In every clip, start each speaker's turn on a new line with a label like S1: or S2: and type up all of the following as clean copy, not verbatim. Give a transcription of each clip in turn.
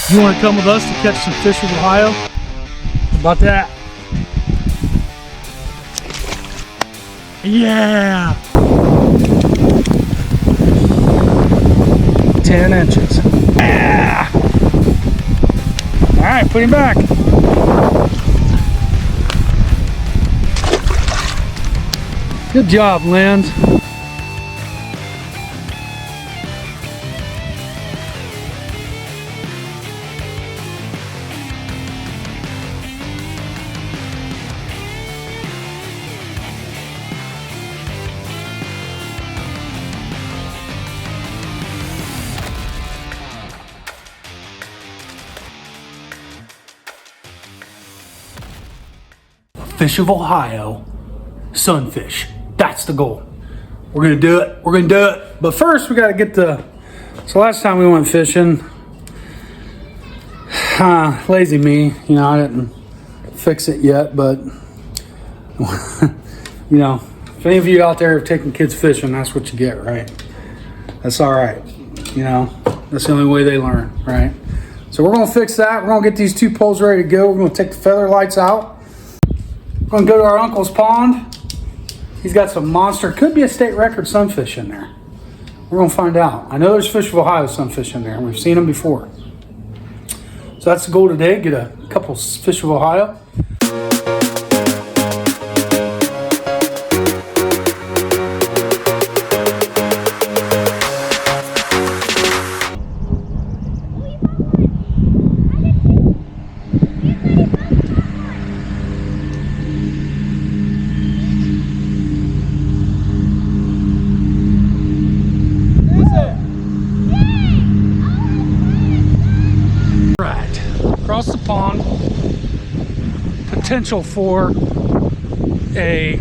S1: You want to come with us to catch some fish in Ohio? How about that? Yeah! 10 inches. Yeah! Alright, put him back. Good job, Lens. Fish of Ohio, sunfish. That's the goal. We're gonna do it. We're gonna do it. But first, we gotta get the. So last time we went fishing, lazy me. You know, I didn't fix it yet, but you know, if any of you out there have taken kids fishing, that's what you get, right? That's all right. You know, that's the only way they learn, right? So we're gonna fix that. We're gonna get these two poles ready to go. We're gonna take the feather lights out. We're gonna go to our uncle's pond. He's got some monster, could be a state record sunfish in there. We're gonna find out. I know there's Fish of Ohio sunfish in there. We've seen them before. So that's the goal today, get a couple Fish of Ohio. Across the pond, potential for a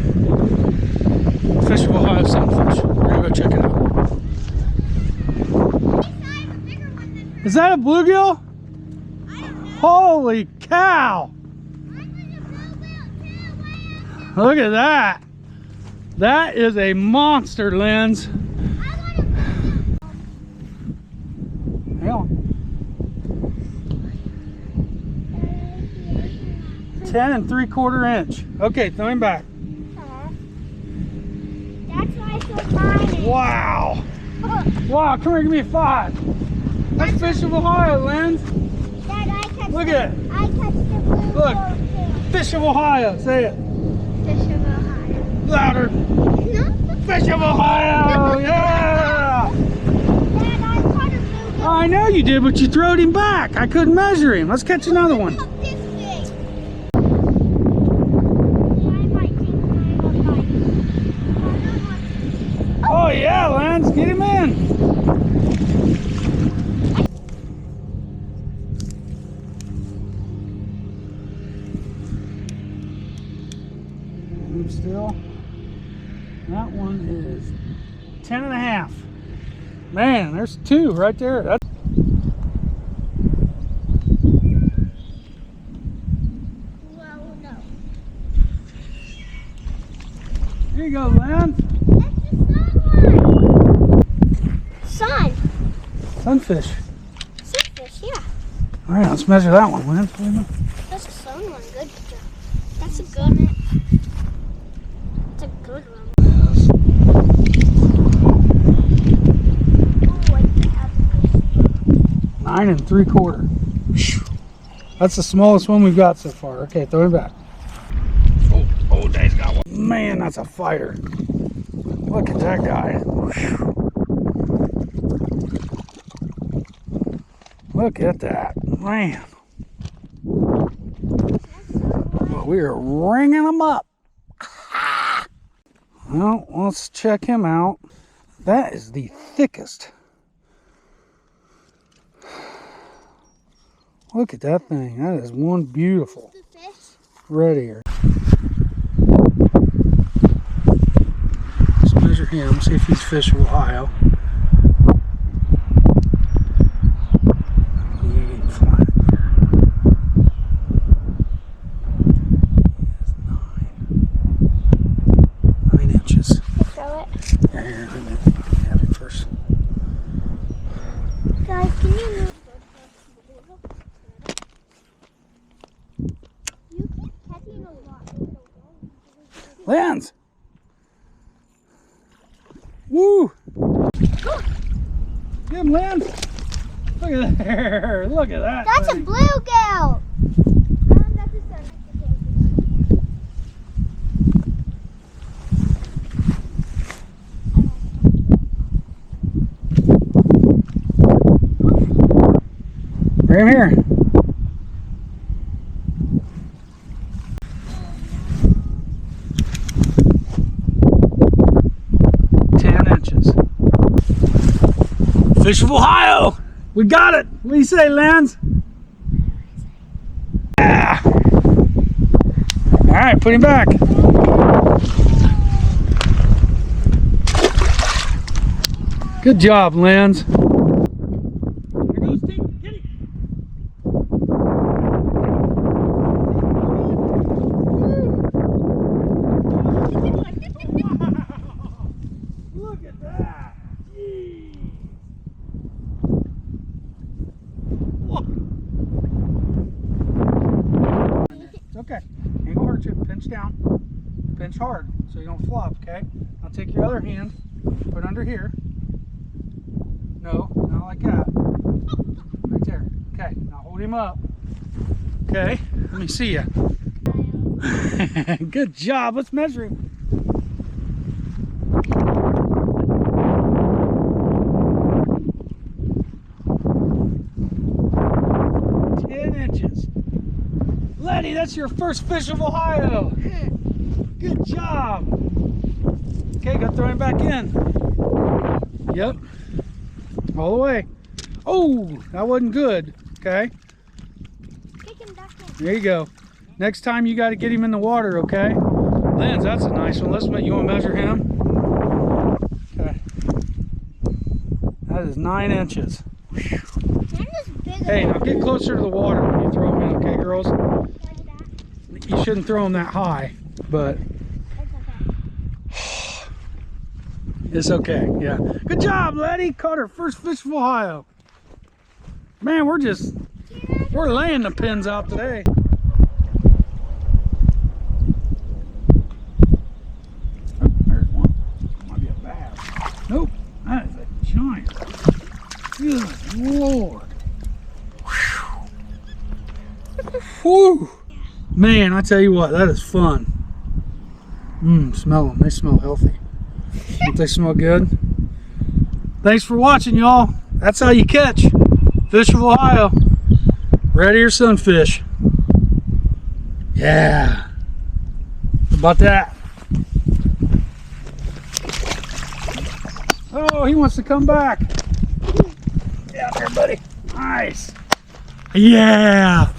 S1: Fish of Ohio sunfish. We're gonna go check it out. Is that a bluegill? Holy cow! Look at that! That is a monster, Lens. Hang on. 10 3/4 inch. Okay, throw him back.
S2: That's why I feel mine.
S1: Wow. Wow, come here, give me a 5. That's Fish of Ohio, Lens.
S2: Dad, I catch
S1: Look at it.
S2: I catch the blue
S1: Look.
S2: gold too.
S1: Fish of Ohio, say it.
S2: Fish of Ohio.
S1: Louder.
S2: No.
S1: Fish of Ohio, yeah.
S2: Dad, I caught a blue gold.
S1: I know you did, but you throwed him back. I couldn't measure him. Let's catch another one.
S2: Look this big. I might think mine will bite.
S1: Oh yeah, Lens, get him in. Move still. That one is 10 and a half. Man, there's 2 right there. That's
S2: Well, no.
S1: Here you go, Lens.
S2: That's the sun one. Sun.
S1: Sunfish.
S2: Sunfish, yeah.
S1: All right, let's measure that one, Lens.
S2: That's a sun one. Good job. That's a good one. That's a good one. Oh, I have
S1: 9 3/4. That's the smallest one we've got so far. Okay, throw him back. Oh, Dave's got one. Man, that's a fighter. Look at that guy. Look at that, man. Well, we are ringing them up. Well, let's check him out. That is the thickest. Look at that thing. That is one beautiful red ear. Let's measure him, see if he's Fish of Ohio. Lands. Woo! Get him, Lance. Look at there. Look at that.
S2: That's
S1: thing.
S2: a bluegill. That's a sun.
S1: Bring him here. Fish of Ohio! We got it! What do you say, Lance? Yeah! Alright, put him back. Good job, Lance. Here goes Steve. Get him! Look at that! It's okay. Ain't gonna hurt you. Pinch down. Pinch hard so you don't flop, okay? Now take your other hand, put it under here. No, not like that. Right there. Okay, now hold him up. Okay, let me see you. Good job. Let's measure him. Letty, that's your first fish of Ohio. Good job. Okay, go throw him back in. Yep. All the way. Oh, that wasn't good. Okay.
S2: Kick him back in.
S1: There you go. Next time you got to get him in the water, okay? Lance, that's a nice one. You want to measure him? Okay. That is 9 inches. Hey, now get closer to the water when you throw them in, okay, girls? You shouldn't throw them that high, but it's okay. Yeah. Good job, Letty. Caught her first fish of Ohio. Man, we're laying the pins out today. Oh, there's one. Might be a bass. Nope, that is a giant. Good Lord. Whew. Man, I tell you what, that is fun. Smell them. They smell healthy. Don't they smell good? Thanks for watching, y'all. That's how you catch fish of Ohio. Red ear sunfish. Yeah. How about that? Oh, he wants to come back. Get out there, buddy. Nice. Yeah.